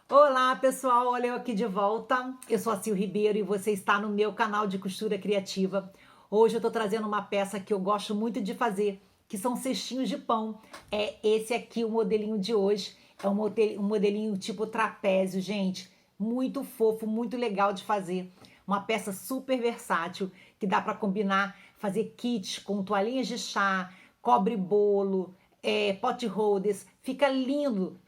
Olá pessoal, olha eu aqui de volta. Eu sou a Sil Ribeiro e você está no meu canal de costura criativa. Hoje eu estou trazendo uma peça que eu gosto muito de fazer, que são cestinhos de pão. É esse aqui o modelinho de hoje. É um modelinho tipo trapézio, gente. Muito fofo, muito legal de fazer. Uma peça super versátil que dá para combinar, fazer kits com toalhinhas de chá, cobre bolo, pot holders, fica lindo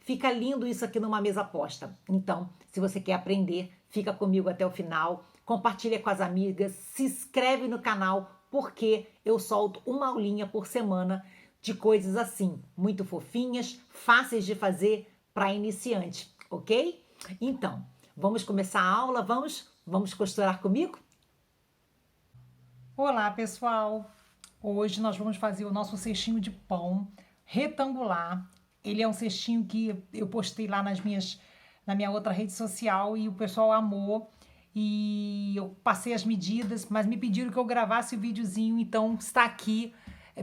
isso aqui numa mesa posta. Então, se você quer aprender, fica comigo até o final, compartilha com as amigas, se inscreve no canal, porque eu solto uma aulinha por semana de coisas assim, muito fofinhas, fáceis de fazer para iniciante, ok? Então, vamos começar a aula, vamos costurar comigo? Olá, pessoal! Hoje nós vamos fazer o nosso cestinho de pão retangular. Ele é um cestinho que eu postei lá na minha outra rede social e o pessoal amou. E eu passei as medidas, mas me pediram que eu gravasse o videozinho, então está aqui.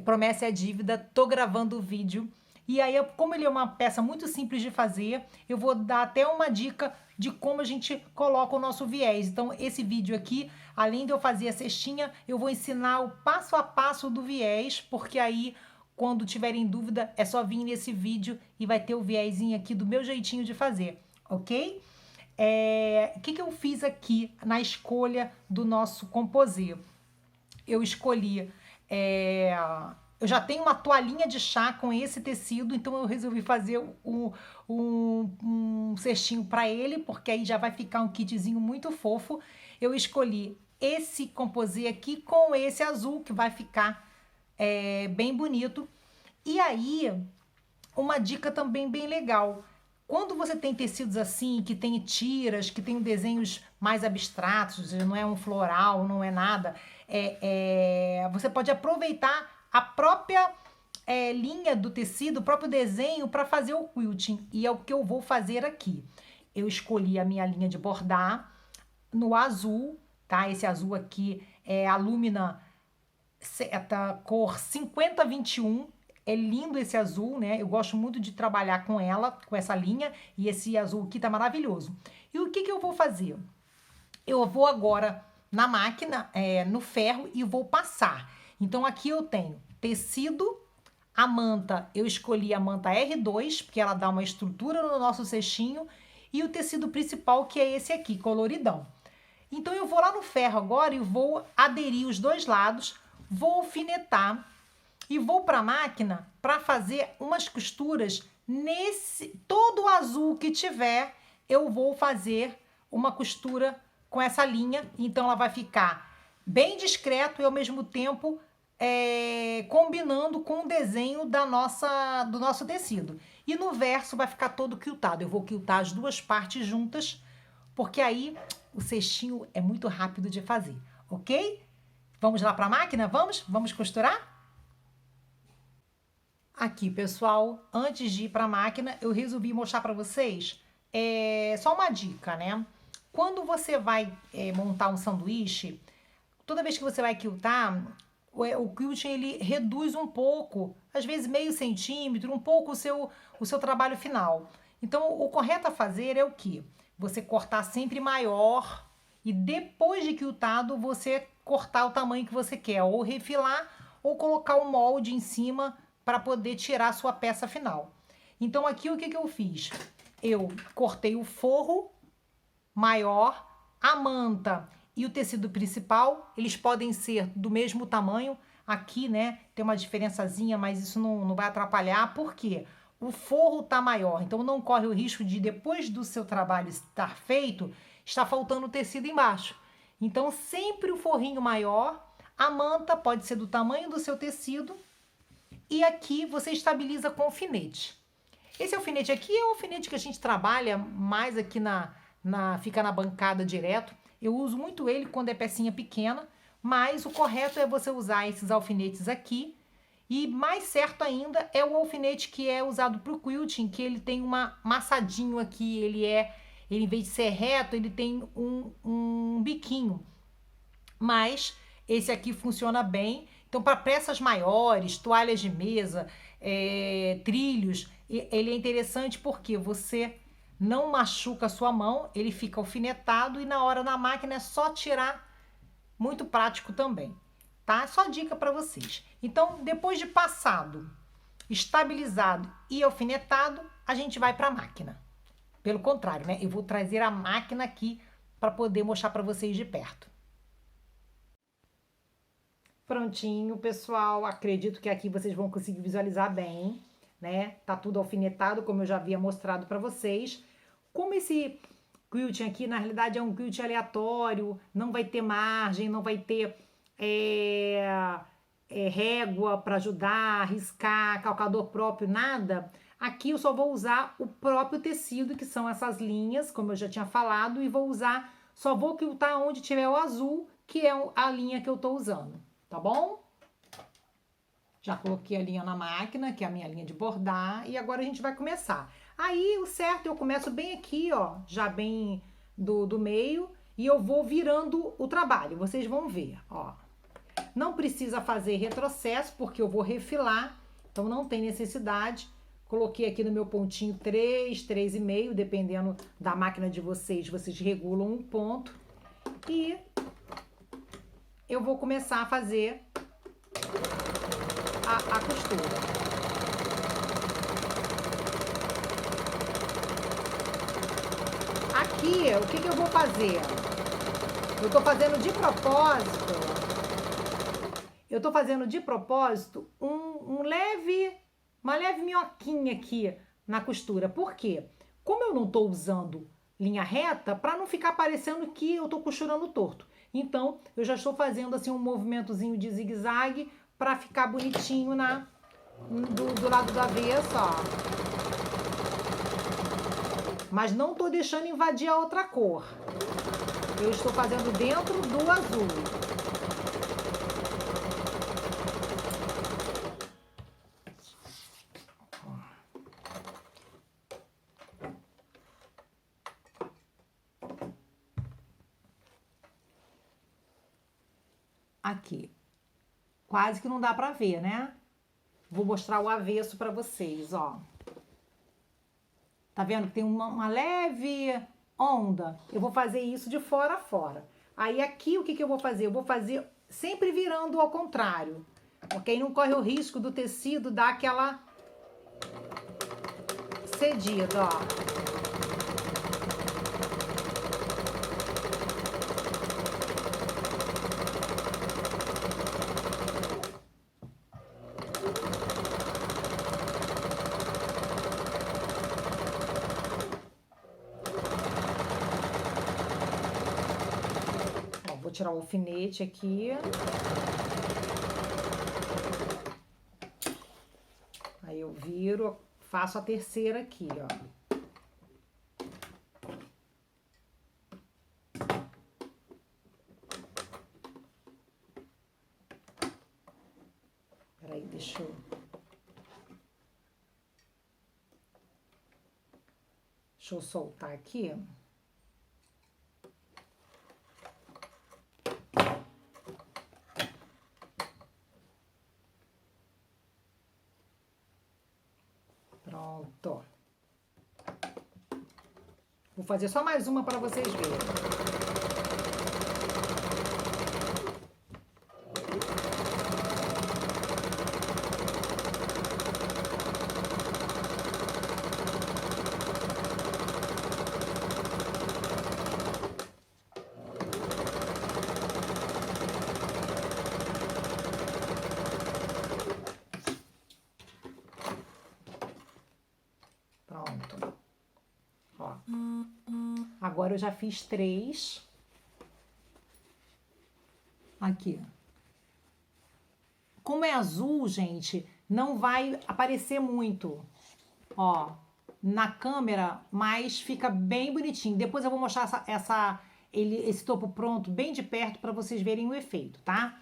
Promessa é dívida, tô gravando o vídeo. E aí, como ele é uma peça muito simples de fazer, eu vou dar até uma dica de como a gente coloca o nosso viés. Então, esse vídeo aqui, além de eu fazer a cestinha, eu vou ensinar o passo a passo do viés, porque aí, quando tiverem dúvida, é só vir nesse vídeo e vai ter o viésinho aqui do meu jeitinho de fazer, ok? O que eu fiz aqui na escolha do nosso composê? Eu escolhi. é, eu já tenho uma toalhinha de chá com esse tecido, então eu resolvi fazer um cestinho para ele, porque aí já vai ficar um kitzinho muito fofo. Eu escolhi esse composê aqui com esse azul, que vai ficar bem bonito. E aí, uma dica também bem legal. Quando você tem tecidos assim, que tem tiras, que tem desenhos mais abstratos, não é um floral, não é nada, você pode aproveitar a própria linha do tecido, o próprio desenho para fazer o quilting. E é o que eu vou fazer aqui. Eu escolhi a minha linha de bordar no azul, tá? Esse azul aqui é a Lumina cor 5021. É lindo esse azul, né? Eu gosto muito de trabalhar com ela, com essa linha. E esse azul aqui tá maravilhoso. E o que eu vou fazer? Eu vou agora na máquina, no ferro, e vou passar. Então, aqui eu tenho tecido, a manta, eu escolhi a manta R2, porque ela dá uma estrutura no nosso cestinho, e o tecido principal, que é esse aqui, coloridão. Então, eu vou lá no ferro agora e vou aderir os dois lados, vou alfinetar e vou para a máquina para fazer umas costuras nesse todo o azul que tiver, eu vou fazer uma costura com essa linha, então ela vai ficar bem discreto e ao mesmo tempo combinando com o desenho do nosso tecido. E no verso vai ficar todo quiltado. Eu vou quiltar as duas partes juntas, porque aí o cestinho é muito rápido de fazer, ok? Vamos lá para a máquina? Vamos costurar? Aqui, pessoal, antes de ir para a máquina, eu resolvi mostrar para vocês só uma dica, né? Quando você vai montar um sanduíche, toda vez que você vai quiltar, o quilting ele reduz um pouco, às vezes meio centímetro, um pouco o seu trabalho final. Então, o correto a fazer é o quê? Você cortar sempre maior e depois de quiltado, você cortar o tamanho que você quer, ou refilar, ou colocar o molde em cima para poder tirar a sua peça final. Então, aqui o que eu fiz? Eu cortei o forro maior, a manta e o tecido principal, eles podem ser do mesmo tamanho. Aqui, né, tem uma diferençazinha, mas isso não vai atrapalhar, porque o forro tá maior, então não corre o risco de, depois do seu trabalho estar feito, estar faltando tecido embaixo. Então, sempre o forrinho maior, a manta pode ser do tamanho do seu tecido, e aqui você estabiliza com alfinete. Esse alfinete aqui é o alfinete que a gente trabalha mais aqui fica na bancada direto. Eu uso muito ele quando é pecinha pequena, mas o correto é você usar esses alfinetes aqui. E mais certo ainda é o alfinete que é usado para o quilting, que ele tem um amassadinho aqui, ele em vez de ser reto, ele tem um biquinho. Mas esse aqui funciona bem. Então, para peças maiores, toalhas de mesa, trilhos, ele é interessante porque você não machuca a sua mão, ele fica alfinetado e na hora na máquina é só tirar, muito prático também, tá? Só dica para vocês. Então, depois de passado, estabilizado e alfinetado, a gente vai para a máquina. Pelo contrário, né? Eu vou trazer a máquina aqui para poder mostrar para vocês de perto. Prontinho, pessoal. Acredito que aqui vocês vão conseguir visualizar bem, né? Tá tudo alfinetado, como eu já havia mostrado para vocês. Como esse quilting aqui, na realidade, é um quilting aleatório, não vai ter margem, não vai ter régua para ajudar, riscar, calcador próprio, nada. Aqui eu só vou usar o próprio tecido, que são essas linhas, como eu já tinha falado, e vou usar, só vou quiltar onde tiver o azul, que é a linha que eu tô usando, tá bom? Já coloquei a linha na máquina, que é a minha linha de bordar, e agora a gente vai começar. Aí, o certo, eu começo bem aqui, ó, já bem do meio, e eu vou virando o trabalho, vocês vão ver, ó. Não precisa fazer retrocesso, porque eu vou refilar, então não tem necessidade. Coloquei aqui no meu pontinho 3, 3,5, dependendo da máquina de vocês, vocês regulam um ponto. E eu vou começar a fazer a costura. Aqui, o que eu vou fazer? Eu tô fazendo de propósito... uma leve minhoquinha aqui na costura. Por quê? Como eu não tô usando linha reta, para não ficar parecendo que eu tô costurando torto. Então, eu já estou fazendo assim um movimentozinho de zigue-zague para ficar bonitinho do lado do avesso, ó. Mas não tô deixando invadir a outra cor. Eu estou fazendo dentro do azul. Aqui. Quase que não dá pra ver, né? Vou mostrar o avesso pra vocês, ó. Tá vendo que tem uma leve onda? Eu vou fazer isso de fora a fora. Aí aqui, o que eu vou fazer? Eu vou fazer sempre virando ao contrário. Ok? Não corre o risco do tecido dar aquela cedida, ó. Vou tirar o alfinete aqui. Aí eu viro, faço a terceira aqui, ó. Peraí, deixa eu soltar aqui. Pronto. Vou fazer só mais uma para vocês verem. Pronto. Ó. Agora eu já fiz 3. Aqui. Como é azul, gente, não vai aparecer muito, ó, na câmera, mas fica bem bonitinho. Depois eu vou mostrar esse topo pronto bem de perto para vocês verem o efeito, tá?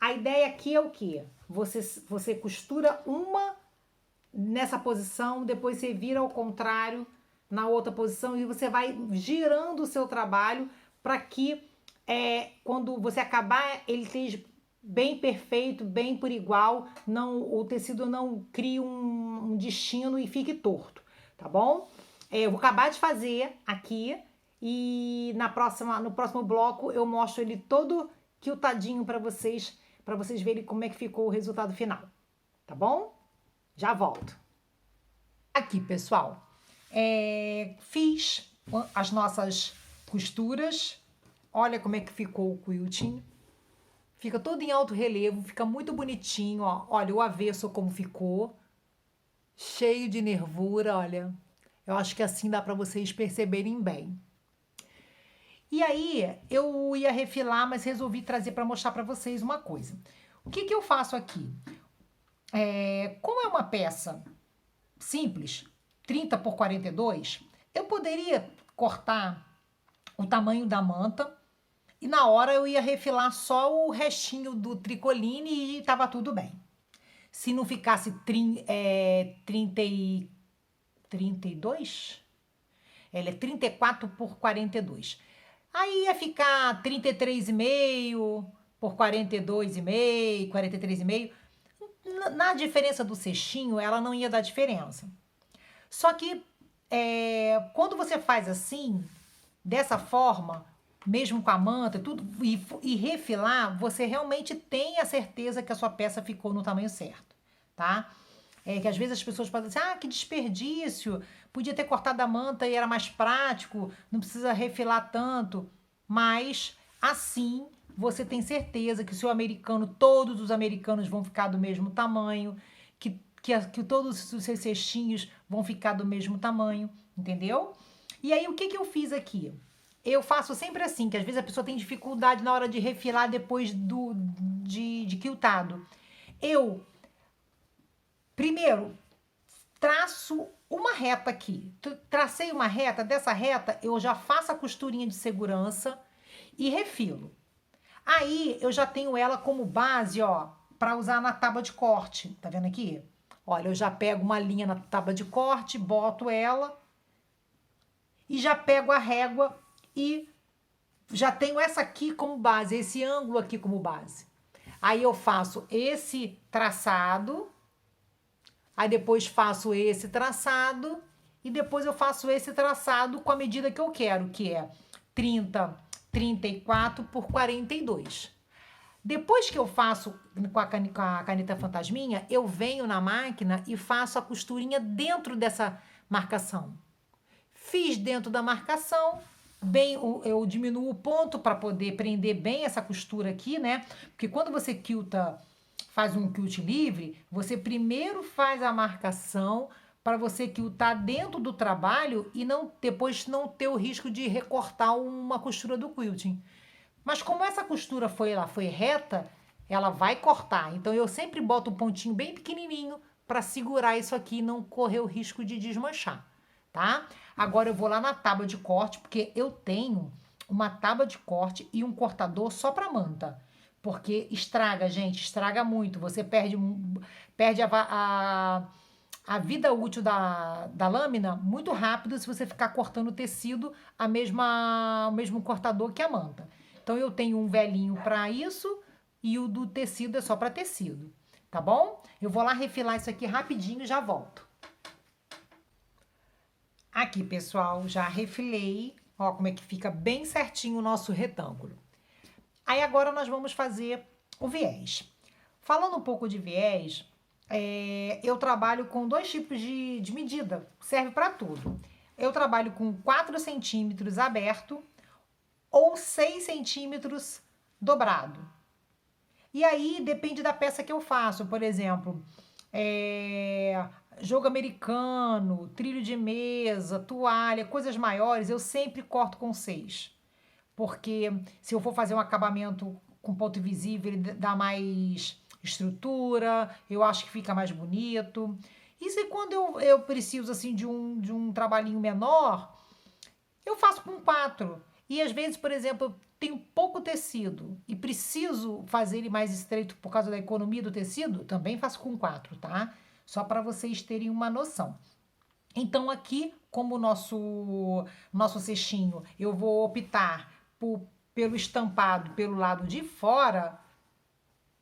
A ideia aqui é o quê? Você costura uma nessa posição, depois você vira ao contrário na outra posição e você vai girando o seu trabalho para que quando você acabar ele esteja bem perfeito, bem por igual, o tecido não crie um destino e fique torto, tá bom? Eu vou acabar de fazer aqui e no próximo bloco eu mostro ele todo quiltadinho para vocês verem como é que ficou o resultado final. Tá bom? Já volto. Aqui, pessoal, fiz as nossas costuras. Olha como é que ficou o quilting. Fica todo em alto relevo, fica muito bonitinho, ó. Olha o avesso como ficou. Cheio de nervura, olha. Eu acho que assim dá para vocês perceberem bem. E aí, eu ia refilar, mas resolvi trazer para mostrar para vocês uma coisa. O que eu faço aqui? Como é uma peça simples, 30 por 42, eu poderia cortar o tamanho da manta e na hora eu ia refilar só o restinho do tricoline e estava tudo bem. Se não ficasse 32, ela é 34 por 42. Aí ia ficar 33,5 por 42,5, 43,5. Na diferença do cestinho, ela não ia dar diferença. Só que quando você faz assim, dessa forma, mesmo com a manta tudo, e refilar, você realmente tem a certeza que a sua peça ficou no tamanho certo, tá? Que às vezes as pessoas podem dizer, que desperdício, podia ter cortado a manta e era mais prático, não precisa refilar tanto. Mas assim você tem certeza que o seu americano, todos os americanos vão ficar do mesmo tamanho, que todos os seus cestinhos vão ficar do mesmo tamanho, entendeu? E aí o que eu fiz aqui? Eu faço sempre assim, que às vezes a pessoa tem dificuldade na hora de refilar depois de quiltado. Eu, primeiro, traço uma reta aqui. Tracei uma reta, dessa reta eu já faço a costurinha de segurança e refilo. Aí eu já tenho ela como base, ó, para usar na tábua de corte. Tá vendo aqui? Olha, eu já pego uma linha na tábua de corte, boto ela e já pego a régua e já tenho essa aqui como base, esse ângulo aqui como base. Aí eu faço esse traçado, aí depois faço esse traçado e depois eu faço esse traçado com a medida que eu quero, que é 34 por 42. Depois que eu faço com a caneta fantasminha, eu venho na máquina e faço a costurinha dentro dessa marcação. Fiz dentro da marcação, eu diminuo o ponto para poder prender bem essa costura aqui, né? Porque quando você quilta, faz um quilt livre, você primeiro faz a marcação para você quiltar dentro do trabalho e depois não ter o risco de recortar uma costura do quilting. Mas como essa costura foi reta, ela vai cortar. Então eu sempre boto um pontinho bem pequenininho para segurar isso aqui e não correr o risco de desmanchar, tá? Agora eu vou lá na tábua de corte, porque eu tenho uma tábua de corte e um cortador só para manta. Porque estraga, gente, estraga muito. Você perde a vida útil da lâmina muito rápido se você ficar cortando o tecido o mesmo cortador que a manta. Então eu tenho um velhinho para isso e o do tecido é só para tecido, tá bom? Eu vou lá refilar isso aqui rapidinho e já volto. Aqui, pessoal, já refilei. Ó como é que fica bem certinho o nosso retângulo. Aí agora nós vamos fazer o viés. Falando um pouco de viés, eu trabalho com dois tipos de medida, serve para tudo. Eu trabalho com 4 centímetros aberto ou 6 centímetros dobrado. E aí depende da peça que eu faço. Por exemplo, jogo americano, trilho de mesa, toalha, coisas maiores, eu sempre corto com 6. Porque se eu for fazer um acabamento com ponto visível, ele dá mais estrutura, eu acho que fica mais bonito. E se quando eu preciso assim de um trabalhinho menor, eu faço com 4. E às vezes, por exemplo, eu tenho pouco tecido e preciso fazer ele mais estreito por causa da economia do tecido, também faço com 4, tá? Só para vocês terem uma noção. Então aqui, como o nosso cestinho, eu vou optar pelo estampado pelo lado de fora,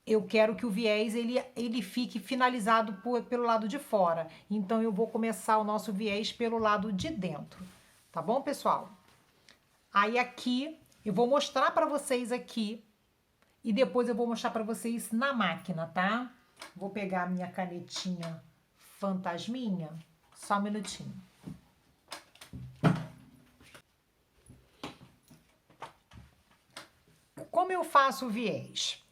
eu quero que o viés ele fique finalizado pelo lado de fora. Então, eu vou começar o nosso viés pelo lado de dentro. Tá bom, pessoal? Aí aqui, eu vou mostrar para vocês aqui e depois eu vou mostrar para vocês na máquina, tá? Vou pegar a minha canetinha fantasminha. Só um minutinho. Como eu faço o viés?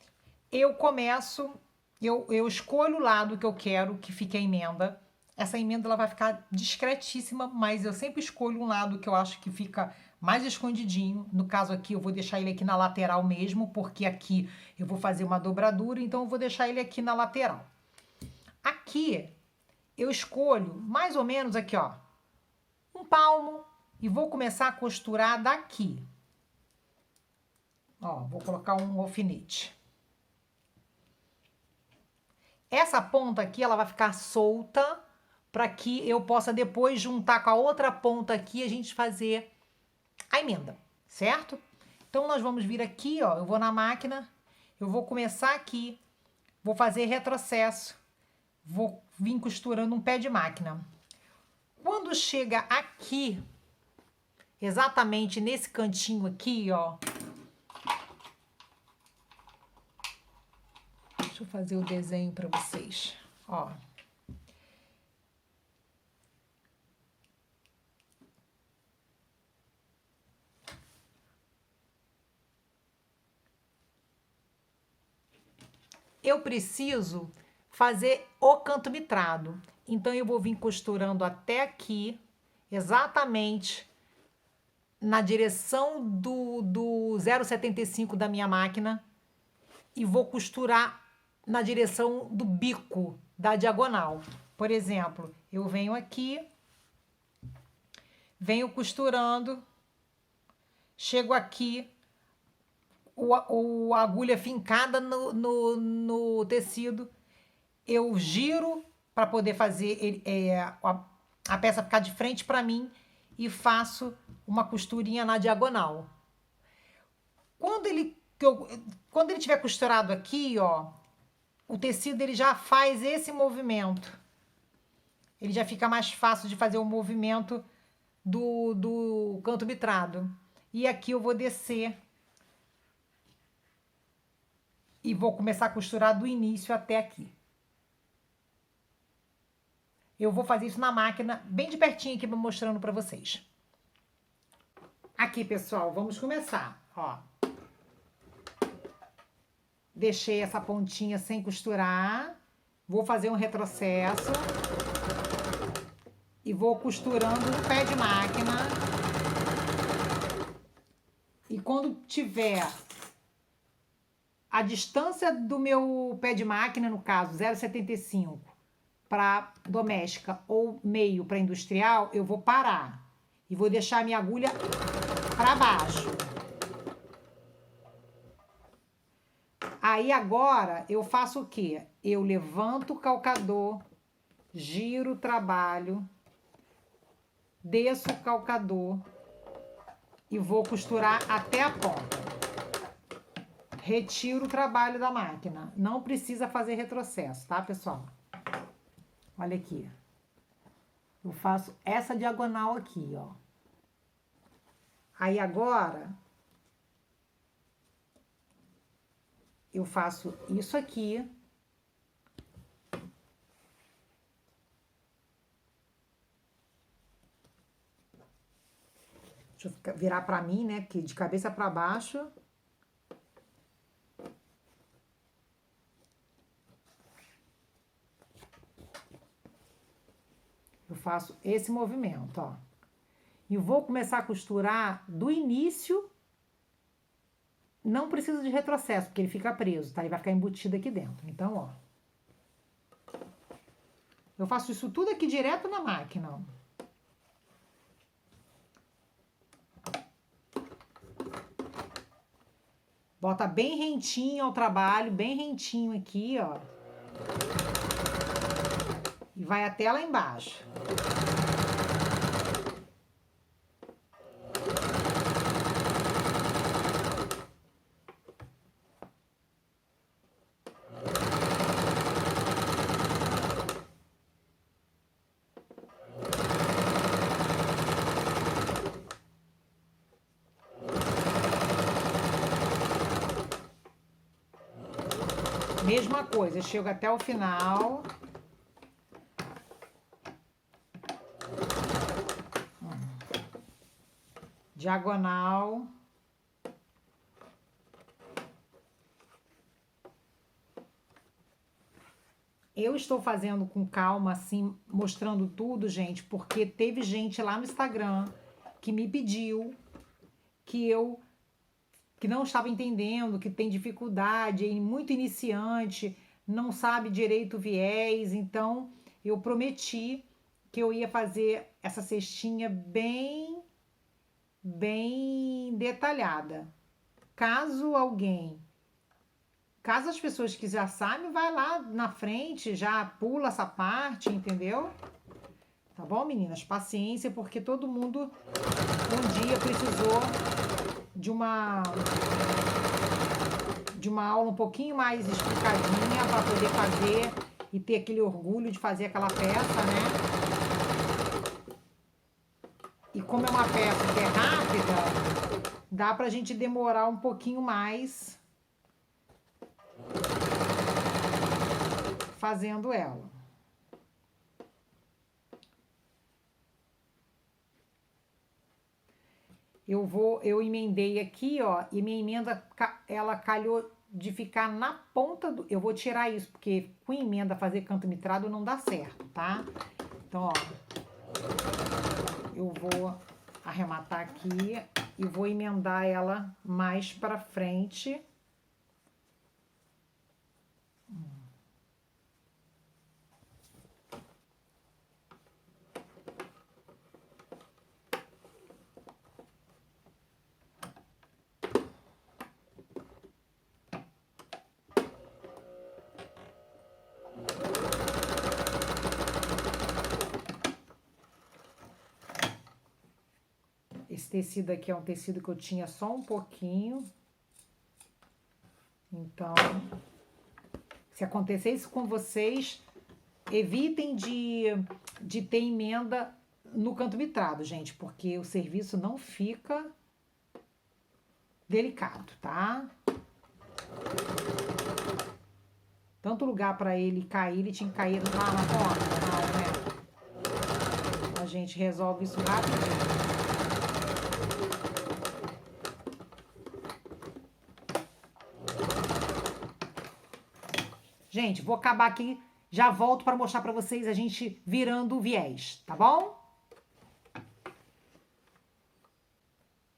Eu começo, eu escolho o lado que eu quero que fique a emenda. Essa emenda ela vai ficar discretíssima, mas eu sempre escolho um lado que eu acho que fica mais escondidinho. No caso aqui, eu vou deixar ele aqui na lateral mesmo, porque aqui eu vou fazer uma dobradura, então eu vou deixar ele aqui na lateral. Aqui, eu escolho mais ou menos aqui, ó, um palmo e vou começar a costurar daqui. Ó, vou colocar um alfinete. Essa ponta aqui, ela vai ficar solta para que eu possa depois juntar com a outra ponta aqui e a gente fazer a emenda, certo? Então, nós vamos vir aqui, ó, eu vou na máquina, eu vou começar aqui, vou fazer retrocesso, vou vir costurando um pé de máquina. Quando chega aqui, exatamente nesse cantinho aqui, ó, deixa eu fazer o desenho para vocês, ó. Eu preciso fazer o canto mitrado. Então, eu vou vir costurando até aqui, exatamente na direção do 0,75 da minha máquina e vou costurar na direção do bico da diagonal. Por exemplo, eu venho aqui, venho costurando, chego aqui, a agulha fincada no tecido, eu giro para poder fazer a peça ficar de frente para mim e faço uma costurinha na diagonal. Quando ele tiver costurado aqui, ó, o tecido ele já faz esse movimento. Ele já fica mais fácil de fazer o movimento do canto mitrado. E aqui eu vou descer e vou começar a costurar do início até aqui. Eu vou fazer isso na máquina, bem de pertinho aqui, mostrando para vocês. Aqui, pessoal, vamos começar, ó. Deixei essa pontinha sem costurar. Vou fazer um retrocesso. E vou costurando no pé de máquina. E quando tiver a distância do meu pé de máquina, no caso 0,75 para doméstica ou meio para industrial, eu vou parar e vou deixar a minha agulha para baixo. Aí agora eu faço o quê? Eu levanto o calcador, giro o trabalho, desço o calcador e vou costurar até a ponta. Retiro o trabalho da máquina. Não precisa fazer retrocesso, tá, pessoal? Olha aqui. Eu faço essa diagonal aqui, ó. Aí agora eu faço isso aqui. Deixa eu virar pra mim, né? Porque de cabeça pra baixo. Eu faço esse movimento, ó. E vou começar a costurar do início. Não precisa de retrocesso, porque ele fica preso, tá? Ele vai ficar embutido aqui dentro. Então, ó. Eu faço isso tudo aqui direto na máquina, ó. Bota bem rentinho ao trabalho, bem rentinho aqui, ó. E vai até lá embaixo. Mesma coisa, eu chego até o final. Diagonal. Eu estou fazendo com calma, assim, mostrando tudo, gente, porque teve gente lá no Instagram que me pediu que não estava entendendo, que tem dificuldade, é muito iniciante, não sabe direito o viés, então eu prometi que eu ia fazer essa cestinha bem detalhada. Caso as pessoas que já sabem, vai lá na frente, já pula essa parte, entendeu? Tá bom, meninas? Paciência, porque todo mundo um dia precisou de uma aula um pouquinho mais explicadinha para poder fazer e ter aquele orgulho de fazer aquela peça, né? E como é uma peça que é rápida, dá pra gente demorar um pouquinho mais fazendo ela. Eu emendei aqui, ó, e minha emenda, ela calhou de ficar na ponta do... Eu vou tirar isso, porque com emenda fazer canto mitrado não dá certo, tá? Então, ó, eu vou arrematar aqui e vou emendar ela mais pra frente. Esse tecido aqui é um tecido que eu tinha só um pouquinho. Então, se acontecer isso com vocês, evitem de ter emenda no canto mitrado, gente, porque o serviço não fica delicado, tá? Tanto lugar para ele cair, ele tinha que cair lá na porta, não, né? A gente resolve isso rapidinho. Gente, vou acabar aqui, já volto para mostrar para vocês a gente virando o viés, tá bom?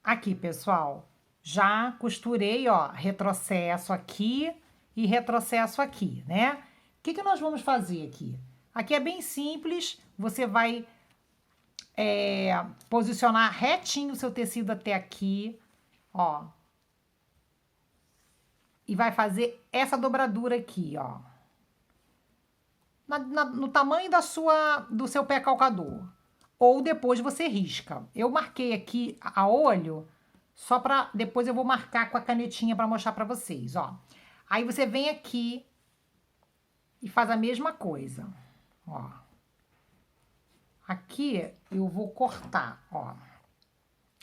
Aqui, pessoal, já costurei, ó, retrocesso aqui e retrocesso aqui, né? O que nós vamos fazer aqui? Aqui é bem simples, você vai posicionar retinho o seu tecido até aqui, ó. E vai fazer essa dobradura aqui, ó. No tamanho do seu pé calcador. Ou depois você risca. Eu marquei aqui a olho, só pra depois eu vou marcar com a canetinha pra mostrar pra vocês, ó. Aí você vem aqui e faz a mesma coisa, ó. Aqui eu vou cortar, ó.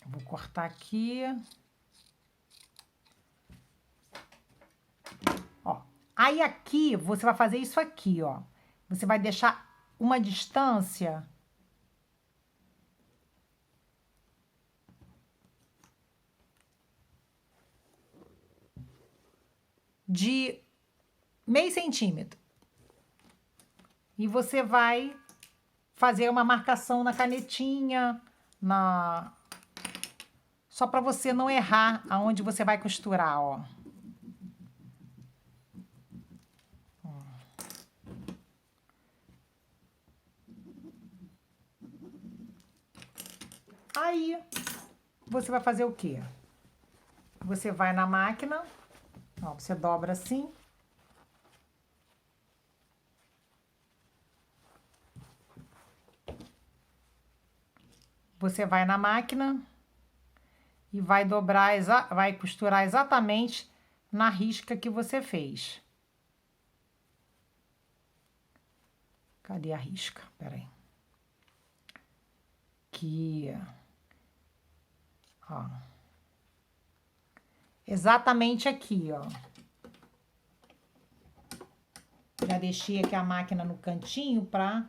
Vou cortar aqui. Ó. Aí aqui você vai fazer isso aqui, ó. Você vai deixar uma distância de meio centímetro. E você vai fazer uma marcação na canetinha, só para você não errar aonde você vai costurar, ó. Aí, você vai fazer o quê? Você vai na máquina, ó, você dobra assim. Você vai na máquina e vai dobrar, vai costurar exatamente na risca que você fez. Cadê a risca? Peraí. Aqui. Ó. Exatamente aqui, ó. Já deixei aqui a máquina no cantinho pra...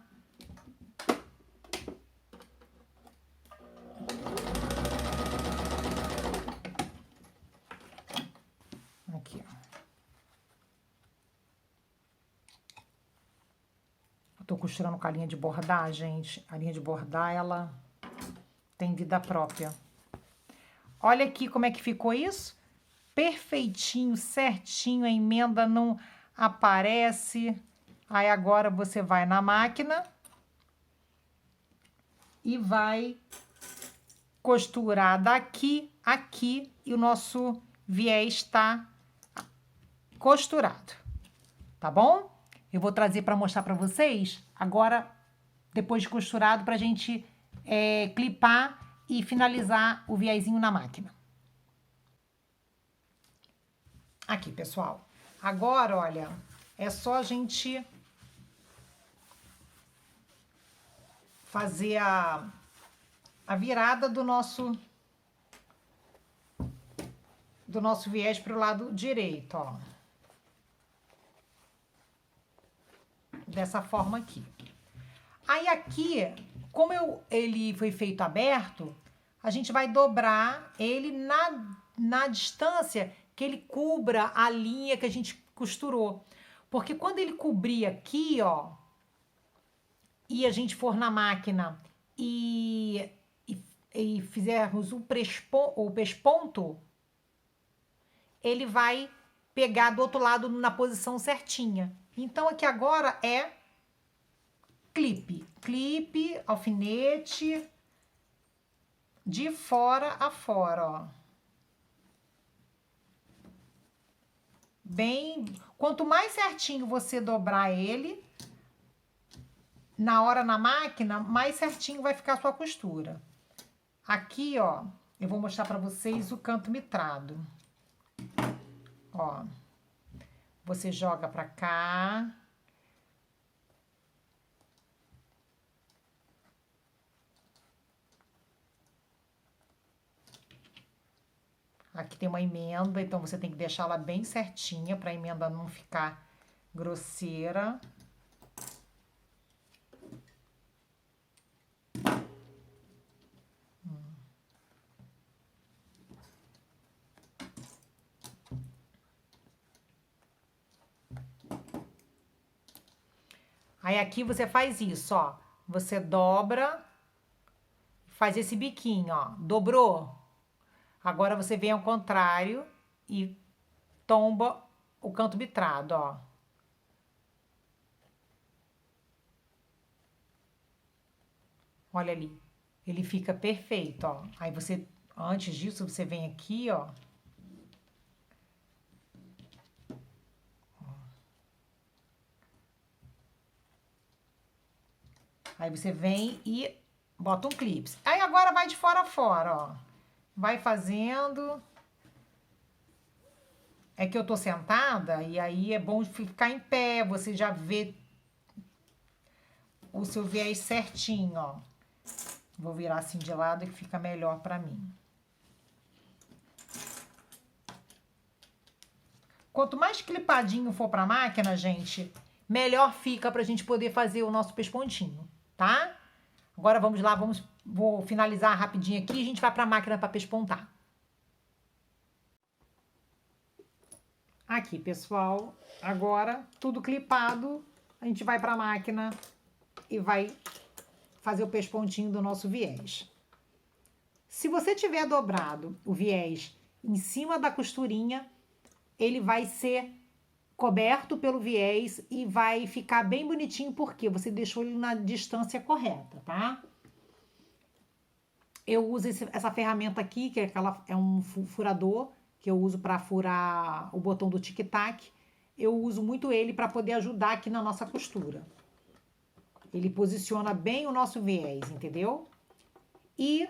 Aqui, ó. Eu tô costurando com a linha de bordar, gente. A linha de bordar, ela tem vida própria. Olha aqui como é que ficou isso. Perfeitinho, certinho, a emenda não aparece. Aí agora você vai na máquina e vai costurar daqui, aqui, e o nosso viés está costurado, tá bom? Eu vou trazer para mostrar para vocês agora, depois de costurado, pra gente clipar e finalizar o viezinho na máquina. Aqui, pessoal. Agora, olha, é só a gente fazer a virada do nosso viés para o lado direito, ó. Dessa forma aqui. Aí aqui, como ele foi feito aberto, a gente vai dobrar ele na distância que ele cubra a linha que a gente costurou. Porque quando ele cobrir aqui, ó, e a gente for na máquina e fizermos o pesponto, ele vai pegar do outro lado na posição certinha. Então, aqui agora é clipe, alfinete, de fora a fora, ó. Quanto mais certinho você dobrar ele, na hora na máquina, mais certinho vai ficar a sua costura. Aqui, ó, eu vou mostrar pra vocês o canto mitrado. Ó, você joga pra cá. Aqui tem uma emenda, então você tem que deixar ela bem certinha pra emenda não ficar grosseira. Aí aqui você faz isso, ó. Você dobra, faz esse biquinho, ó. Dobrou? Agora você vem ao contrário e tomba o canto bitrado, ó. Olha ali. Ele fica perfeito, ó. Aí você, antes disso, você vem aqui, ó. Aí você vem e bota um clipe. Aí agora vai de fora a fora, ó. Vai fazendo. É que eu tô sentada e aí é bom ficar em pé, você já vê o seu viés certinho, ó. Vou virar assim de lado que fica melhor pra mim. Quanto mais clipadinho for pra máquina, gente, melhor fica pra gente poder fazer o nosso pespontinho, tá? Agora vamos lá, vou finalizar rapidinho aqui e a gente vai pra máquina pra pespontar. Aqui, pessoal, agora tudo clipado, a gente vai pra máquina e vai fazer o pespontinho do nosso viés. Se você tiver dobrado o viés em cima da costurinha, ele vai ser coberto pelo viés e vai ficar bem bonitinho porque você deixou ele na distância correta, tá? Eu uso essa ferramenta aqui, que é um furador, que eu uso para furar o botão do tic-tac. Eu uso muito ele para poder ajudar aqui na nossa costura. Ele posiciona bem o nosso viés, entendeu? E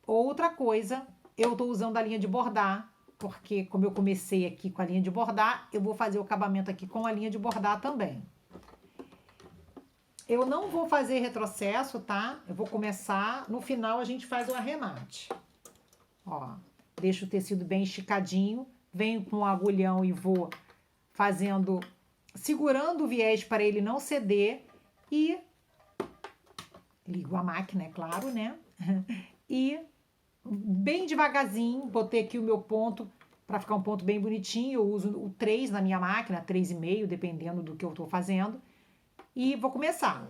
outra coisa, eu tô usando a linha de bordar, porque como eu comecei aqui com a linha de bordar, eu vou fazer o acabamento aqui com a linha de bordar também. Eu não vou fazer retrocesso, tá? Eu vou começar, no final a gente faz o arremate. Ó, deixo o tecido bem esticadinho, venho com o agulhão e vou fazendo segurando o viés para ele não ceder e ligo a máquina, é claro, né? E bem devagarzinho, botei aqui o meu ponto para ficar um ponto bem bonitinho. Eu uso o 3 na minha máquina, 3,5, dependendo do que eu tô fazendo. E vou começar.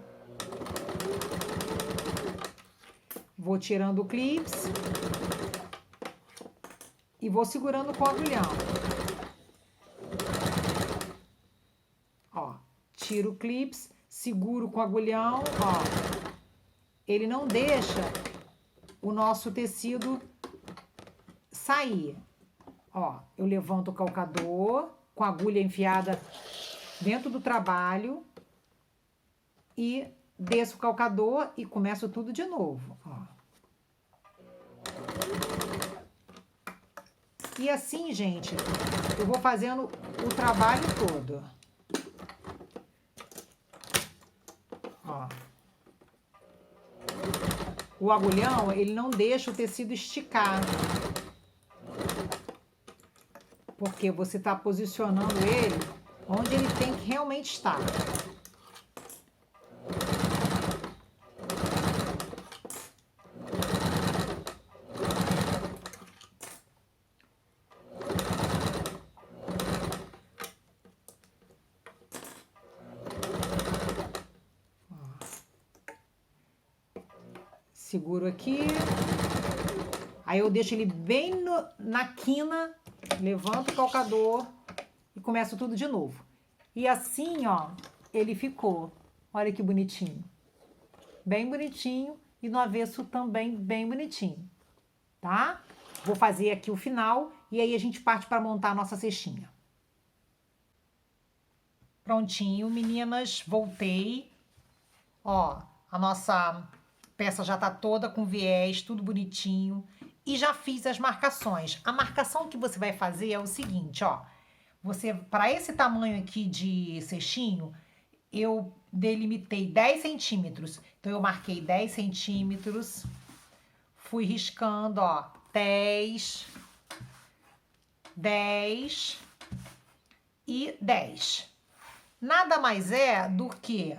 Vou tirando o clips e vou segurando com o agulhão. Ó, tiro o clips, seguro com o agulhão, ó. Ele não deixa o nosso tecido sair. Ó, eu levanto o calcador com a agulha enfiada dentro do trabalho e desço o calcador e começo tudo de novo, ó. E assim, gente, eu vou fazendo o trabalho todo. Ó. O agulhão, ele não deixa o tecido esticar. Porque você está posicionando ele onde ele tem que realmente estar. Seguro aqui. Aí eu deixo ele bem na quina, levanto o calcador e começo tudo de novo. E assim, ó, ele ficou. Olha que bonitinho. Bem bonitinho e no avesso também bem bonitinho, tá? Vou fazer aqui o final e aí a gente parte para montar a nossa cestinha. Prontinho, meninas, voltei. Ó, a nossa peça já tá toda com viés, tudo bonitinho. E já fiz as marcações. A marcação que você vai fazer é o seguinte, ó. Você, para esse tamanho aqui de cestinho, eu delimitei 10 centímetros. Então, eu marquei 10 centímetros. Fui riscando, ó, 10, 10 e 10. Nada mais é do que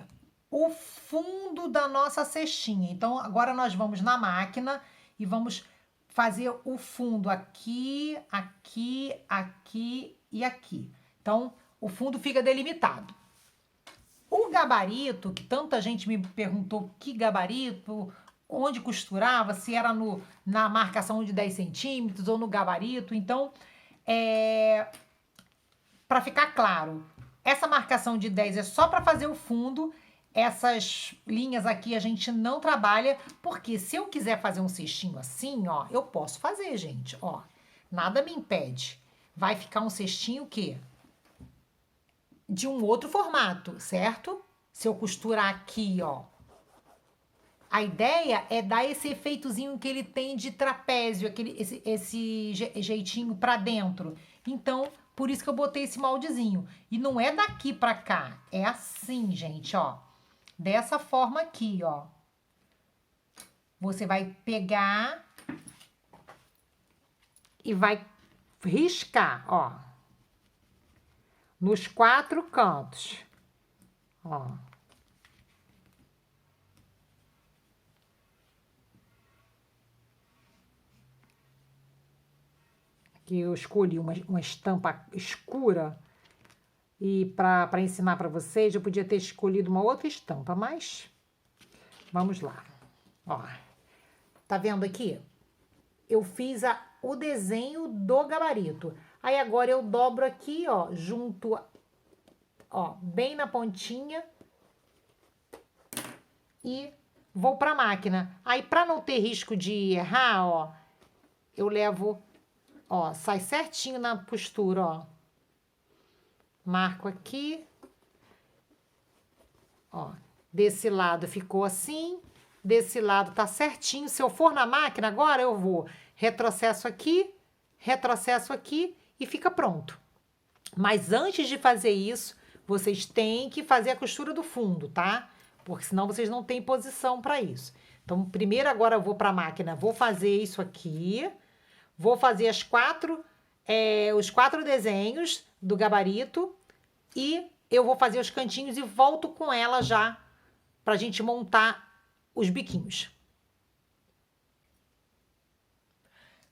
o fundo da nossa cestinha. Então, agora nós vamos na máquina e vamos fazer o fundo aqui, aqui, aqui e aqui. Então, o fundo fica delimitado. O gabarito, que tanta gente me perguntou que gabarito, onde costurava, se era na marcação de 10 centímetros ou no gabarito. Então, para ficar claro, essa marcação de 10 é só para fazer o fundo. Essas linhas aqui a gente não trabalha, porque se eu quiser fazer um cestinho assim, ó, eu posso fazer, gente, ó. Nada me impede. Vai ficar um cestinho o quê? De um outro formato, certo? Se eu costurar aqui, ó. A ideia é dar esse efeitozinho que ele tem de trapézio, esse jeitinho pra dentro. Então, por isso que eu botei esse moldezinho. E não é daqui pra cá, é assim, gente, ó. Dessa forma aqui, ó. Você vai pegar e vai riscar, ó. Nos 4 cantos, ó. Aqui eu escolhi uma estampa escura. E para ensinar para vocês, eu podia ter escolhido uma outra estampa, mas vamos lá. Ó, tá vendo aqui? Eu fiz o desenho do gabarito. Aí agora eu dobro aqui, ó, junto, ó, bem na pontinha e vou para a máquina. Aí para não ter risco de errar, ó, eu levo, ó, sai certinho na postura, ó. Marco aqui, ó, desse lado ficou assim, desse lado tá certinho. Se eu for na máquina agora, eu vou retrocesso aqui e fica pronto. Mas antes de fazer isso, vocês têm que fazer a costura do fundo, tá? Porque senão vocês não têm posição para isso. Então, primeiro agora eu vou para a máquina, vou fazer isso aqui, vou fazer os 4 desenhos do gabarito e eu vou fazer os cantinhos e volto com ela já pra gente montar os biquinhos.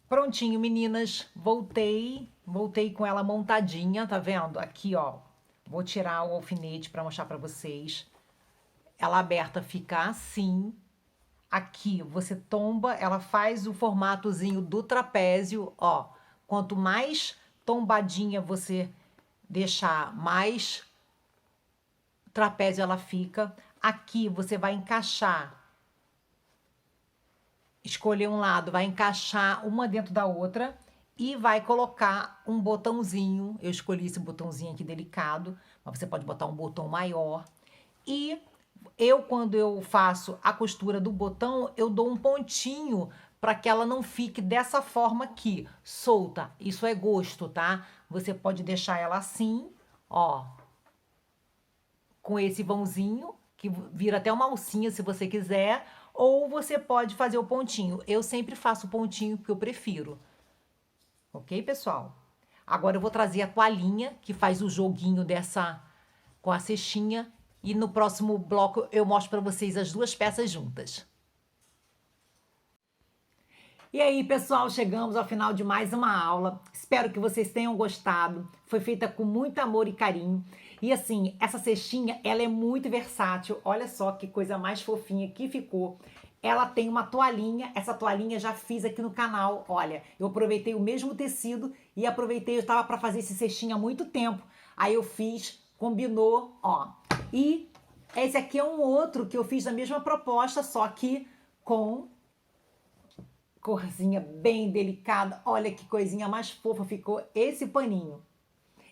Prontinho, meninas, voltei com ela montadinha, tá vendo? Aqui, ó, vou tirar o alfinete pra mostrar pra vocês. Ela aberta fica assim. Aqui você tomba, ela faz o formatozinho do trapézio, ó. Quanto mais tombadinha você deixar, mais trapézio ela fica. Aqui você vai encaixar, escolher um lado, vai encaixar uma dentro da outra e vai colocar um botãozinho. Eu escolhi esse botãozinho aqui delicado, mas você pode botar um botão maior. E quando eu faço a costura do botão, eu dou um pontinho para que ela não fique dessa forma aqui, solta. Isso é gosto, tá? Você pode deixar ela assim, ó, com esse vãozinho, que vira até uma alcinha se você quiser, ou você pode fazer o pontinho. Eu sempre faço o pontinho porque eu prefiro. Ok, pessoal? Agora eu vou trazer a toalhinha, que faz o joguinho dessa com a cestinha. E no próximo bloco eu mostro para vocês as duas peças juntas. E aí, pessoal, chegamos ao final de mais uma aula. Espero que vocês tenham gostado. Foi feita com muito amor e carinho. E assim, essa cestinha, ela é muito versátil. Olha só que coisa mais fofinha que ficou. Ela tem uma toalhinha. Essa toalhinha já fiz aqui no canal. Olha, eu aproveitei o mesmo tecido e aproveitei, eu estava para fazer esse cestinho há muito tempo. Aí eu fiz, combinou, ó. E esse aqui é um outro que eu fiz na mesma proposta, só que com corzinha bem delicada. Olha que coisinha mais fofa ficou esse paninho.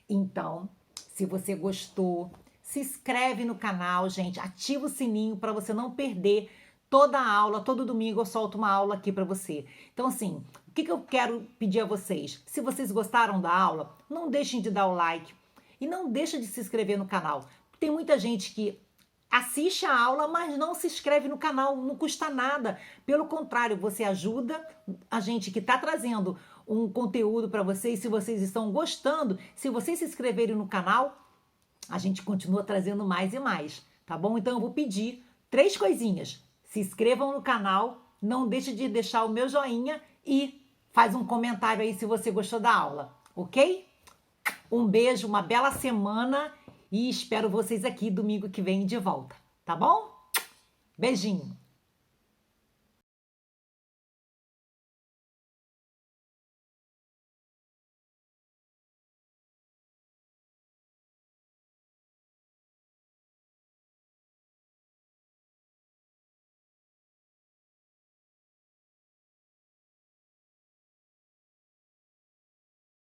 Então, se você gostou, se inscreve no canal, gente. Ativa o sininho para você não perder toda a aula. Todo domingo eu solto uma aula aqui para você. Então, assim, o que eu quero pedir a vocês? Se vocês gostaram da aula, não deixem de dar o like e não deixem de se inscrever no canal. Tem muita gente que assiste a aula, mas não se inscreve no canal, não custa nada. Pelo contrário, você ajuda a gente que está trazendo um conteúdo para vocês. Se vocês estão gostando, se vocês se inscreverem no canal, a gente continua trazendo mais e mais, tá bom? Então eu vou pedir 3 coisinhas. Se inscrevam no canal, não deixe de deixar o meu joinha e faz um comentário aí se você gostou da aula, ok? Um beijo, uma bela semana. E espero vocês aqui domingo que vem de volta, tá bom? Beijinho!